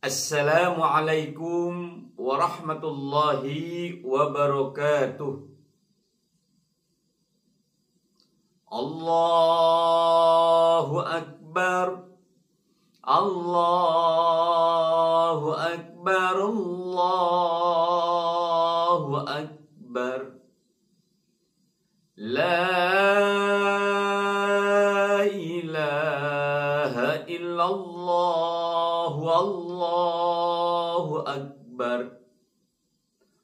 Assalamualaikum warahmatullahi wabarakatuh. Allahu Akbar, Allahu Akbar, Allahu Akbar. La ilaha illallah, Allahu Akbar,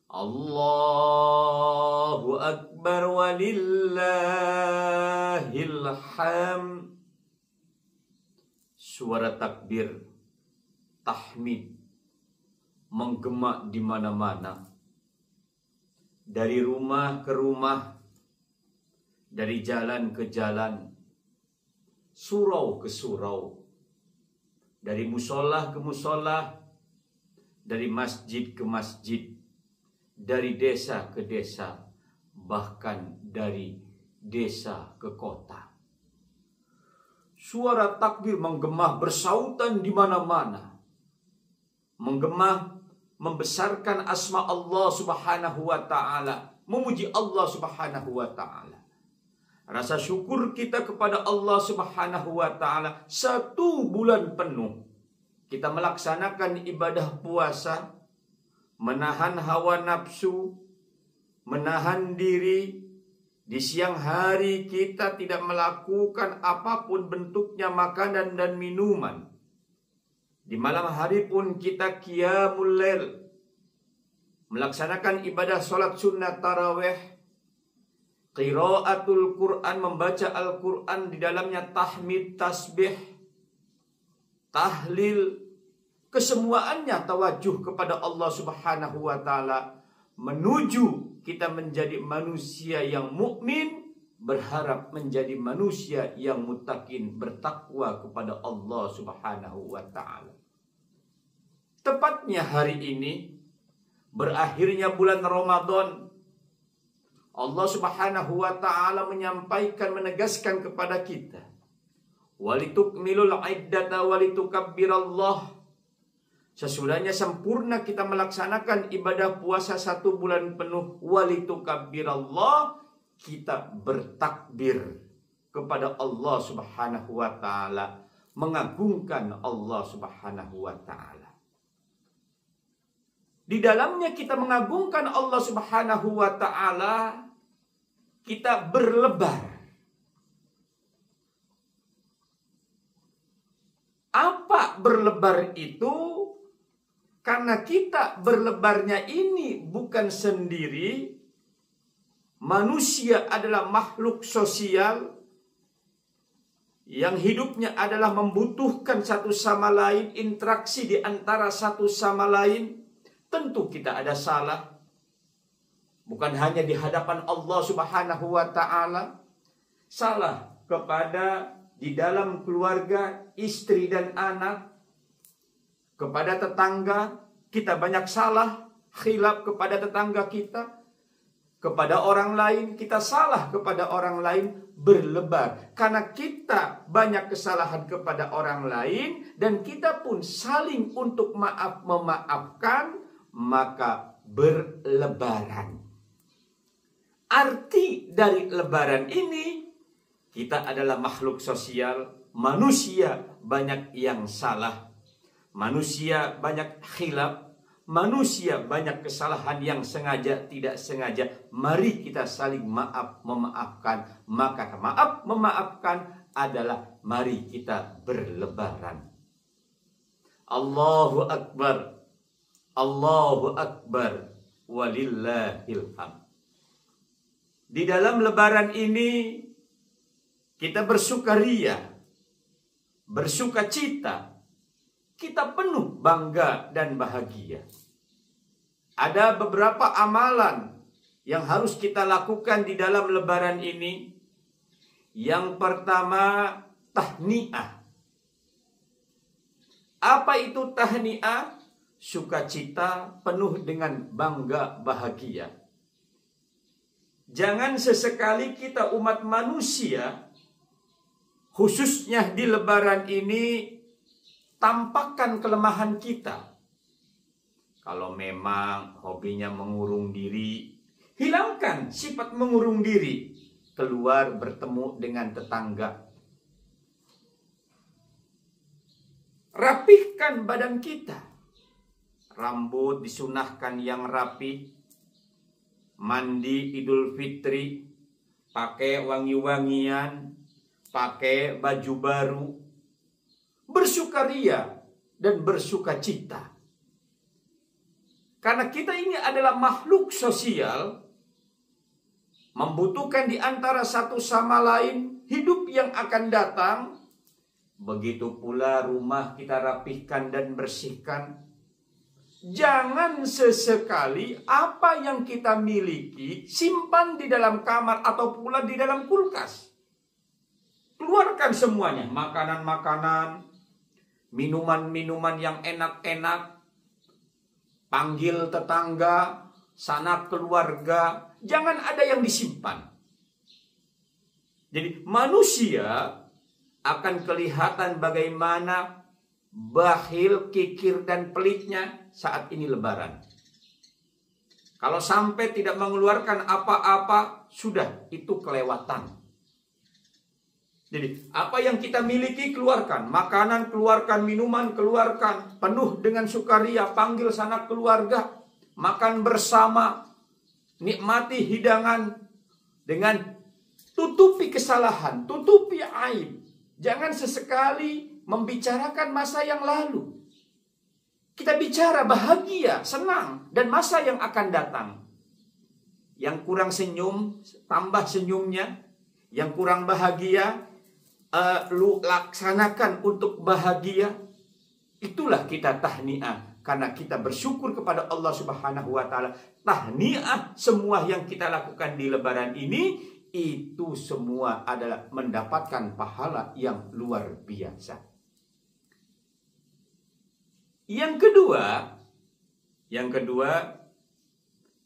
Allahu Akbar walillahil hamd. Suara takbir, tahmid menggema di mana-mana, dari rumah ke rumah, dari jalan ke jalan, surau ke surau, dari musola ke musola, dari masjid ke masjid, dari desa ke desa, bahkan dari desa ke kota. Suara takbir menggema bersautan di mana-mana, menggema membesarkan asma Allah Subhanahu wa ta'ala, memuji Allah Subhanahu wa ta'ala. Rasa syukur kita kepada Allah Subhanahu wa ta'ala, 1 bulan penuh kita melaksanakan ibadah puasa, menahan hawa nafsu, menahan diri. Di siang hari kita tidak melakukan apapun bentuknya makanan dan minuman. Di malam hari pun kita qiyamul lail, melaksanakan ibadah sholat sunnah tarawih, qiraatul Quran, membaca Al-Quran, di dalamnya tahmid, tasbih, tahlil, kesemuaannya tawajuh kepada Allah Subhanahu wa ta'ala, menuju kita menjadi manusia yang mukmin, berharap menjadi manusia yang muttaqin, bertakwa kepada Allah Subhanahu wa ta'ala. Tepatnya hari ini, berakhirnya bulan Ramadan, Allah Subhanahu wa ta'ala menyampaikan, menegaskan kepada kita, walitukmilul iddata walitukabbirallah. Sesudahnya sempurna kita melaksanakan ibadah puasa 1 bulan penuh, walitukabbirallah, kita bertakbir kepada Allah Subhanahu wa ta'ala, mengagungkan Allah Subhanahu wa ta'ala. Di dalamnya kita mengagungkan Allah Subhanahu wa ta'ala, kita berlebar. Apa berlebar itu? Karena kita berlebarnya ini bukan sendiri. Manusia adalah makhluk sosial yang hidupnya adalah membutuhkan satu sama lain, interaksi di antara satu sama lain. Tentu kita ada salah, bukan hanya di hadapan Allah Subhanahu wa ta'ala, salah kepada di dalam keluarga, istri dan anak, kepada tetangga kita banyak salah, khilaf kepada tetangga kita, kepada orang lain kita salah, kepada orang lain, berlebar karena kita banyak kesalahan kepada orang lain, dan kita pun saling untuk maaf memaafkan, maka berlebaran. Arti dari lebaran ini, kita adalah makhluk sosial, manusia banyak yang salah, manusia banyak khilaf, manusia banyak kesalahan yang sengaja tidak sengaja. Mari kita saling maaf memaafkan. Maka maaf memaafkan adalah mari kita berlebaran. Allahu Akbar, Allahu Akbar, walillahil hamd. Di dalam lebaran ini kita bersukaria, bersukacita, kita penuh bangga dan bahagia. Ada beberapa amalan yang harus kita lakukan di dalam lebaran ini. Yang pertama, tahniah. Apa itu tahniah? Sukacita penuh dengan bangga bahagia. Jangan sesekali kita umat manusia, khususnya di lebaran ini, tampakkan kelemahan kita. Kalau memang hobinya mengurung diri, hilangkan sifat mengurung diri. Keluar bertemu dengan tetangga. Rapihkan badan kita. Rambut disunahkan yang rapi. Mandi Idul Fitri. Pakai wangi-wangian. Pakai baju baru. Bersukaria dan bersukacita. Karena kita ini adalah makhluk sosial. Membutuhkan di antara satu sama lain hidup yang akan datang. Begitu pula rumah kita rapihkan dan bersihkan. Jangan sesekali apa yang kita miliki simpan di dalam kamar atau pula di dalam kulkas. Keluarkan semuanya. Makanan-makanan, minuman-minuman yang enak-enak. Panggil tetangga, sanak keluarga. Jangan ada yang disimpan. Jadi manusia akan kelihatan bagaimana bakhil, kikir, dan pelitnya saat ini lebaran. Kalau sampai tidak mengeluarkan apa-apa, sudah itu kelewatan. Jadi apa yang kita miliki keluarkan. Makanan keluarkan, minuman keluarkan. Penuh dengan sukaria, panggil sanak keluarga. Makan bersama. Nikmati hidangan dengan tutupi kesalahan, tutupi aib. Jangan sesekali membicarakan masa yang lalu. Kita bicara bahagia, senang, dan masa yang akan datang. Yang kurang senyum, tambah senyumnya. Yang kurang bahagia, lu laksanakan untuk bahagia. Itulah kita tahniah. Karena kita bersyukur kepada Allah Subhanahu wa ta'ala. Tahniah semua yang kita lakukan di lebaran ini, itu semua adalah mendapatkan pahala yang luar biasa. Yang kedua,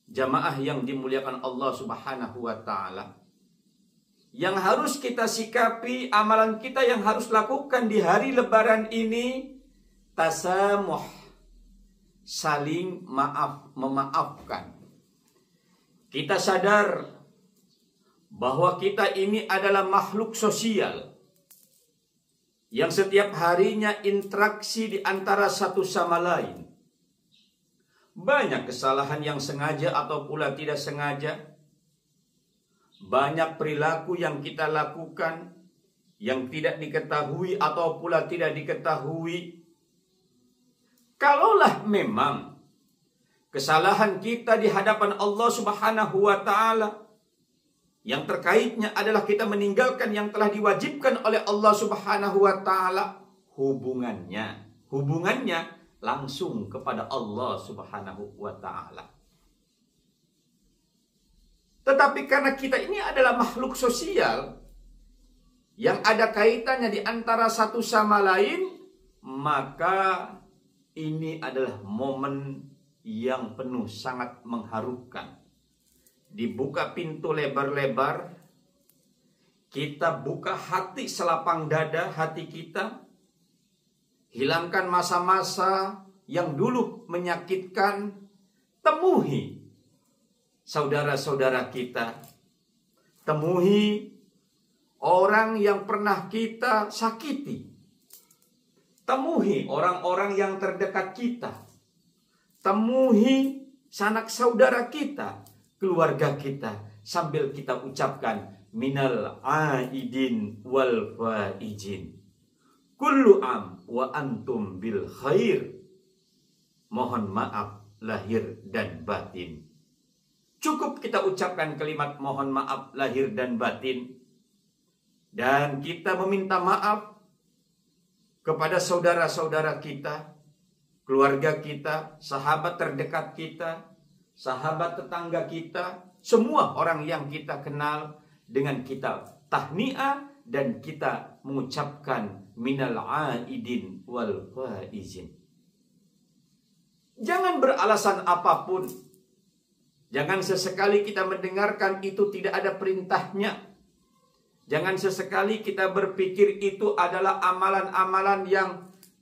jamaah yang dimuliakan Allah Subhanahu wa ta'ala. Yang harus kita sikapi, amalan kita yang harus lakukan di hari lebaran ini, tasamuh. Saling memaafkan. Kita sadar bahwa kita ini adalah makhluk sosial yang setiap harinya interaksi di antara satu sama lain. Banyak kesalahan yang sengaja atau pula tidak sengaja. Banyak perilaku yang kita lakukan yang tidak diketahui atau pula tidak diketahui. Kalaulah memang kesalahan kita di hadapan Allah Subhanahu wa ta'ala yang terkaitnya adalah kita meninggalkan yang telah diwajibkan oleh Allah Subhanahu wa ta'ala, hubungannya langsung kepada Allah Subhanahu wa ta'ala. Tetapi karena kita ini adalah makhluk sosial yang ada kaitannya di antara satu sama lain, maka ini adalah momen yang penuh sangat mengharukan. Dibuka pintu lebar-lebar, kita buka hati selapang dada hati kita, hilangkan masa-masa yang dulu menyakitkan, temui saudara-saudara kita, temui orang yang pernah kita sakiti. Temui orang-orang yang terdekat kita. Temui sanak saudara kita, keluarga kita. Sambil kita ucapkan minal aidin wal faizin. Kullu am wa antum bil khair. Mohon maaf lahir dan batin. Cukup kita ucapkan kalimat mohon maaf lahir dan batin. Dan kita meminta maaf kepada saudara-saudara kita, keluarga kita, sahabat terdekat kita, sahabat tetangga kita, semua orang yang kita kenal, dengan kita tahniah dan kita mengucapkan minal aidin wal faizin. Jangan beralasan apapun. Jangan sesekali kita mendengarkan itu tidak ada perintahnya. Jangan sesekali kita berpikir itu adalah amalan-amalan yang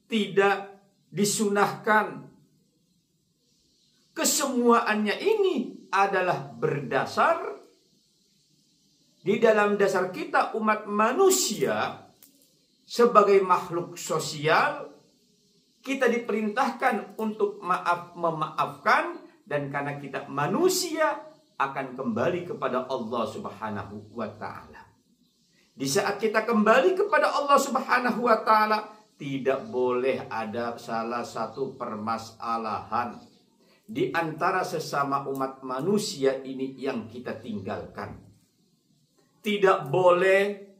tidak disunahkan. kesemuaannya ini adalah berdasar di dalam dasar kita umat manusia sebagai makhluk sosial. Kita diperintahkan untuk memaafkan, dan karena kita manusia akan kembali kepada Allah Subhanahu wa Ta'ala. Di saat kita kembali kepada Allah Subhanahu wa Ta'ala, tidak boleh ada salah satu permasalahan di antara sesama umat manusia ini yang kita tinggalkan. Tidak boleh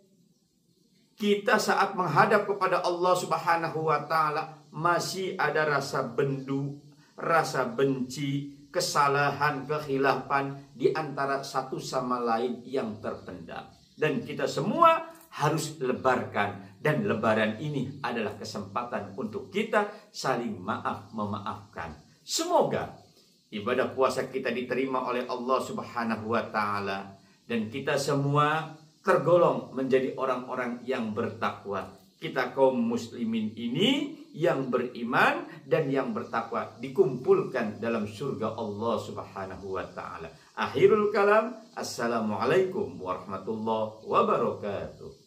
kita saat menghadap kepada Allah Subhanahu wa Ta'ala masih ada rasa bendu, rasa benci, kesalahan, kekhilafan di antara satu sama lain yang terpendam. Dan kita semua harus lebarkan, dan lebaran ini adalah kesempatan untuk kita saling memaafkan. Semoga ibadah puasa kita diterima oleh Allah Subhanahu wa Ta'ala, dan kita semua tergolong menjadi orang-orang yang bertakwa. Kita kaum muslimin ini yang beriman dan yang bertakwa dikumpulkan dalam surga Allah Subhanahu wa Ta'ala. Akhirul kalam, assalamualaikum warahmatullahi wabarakatuh.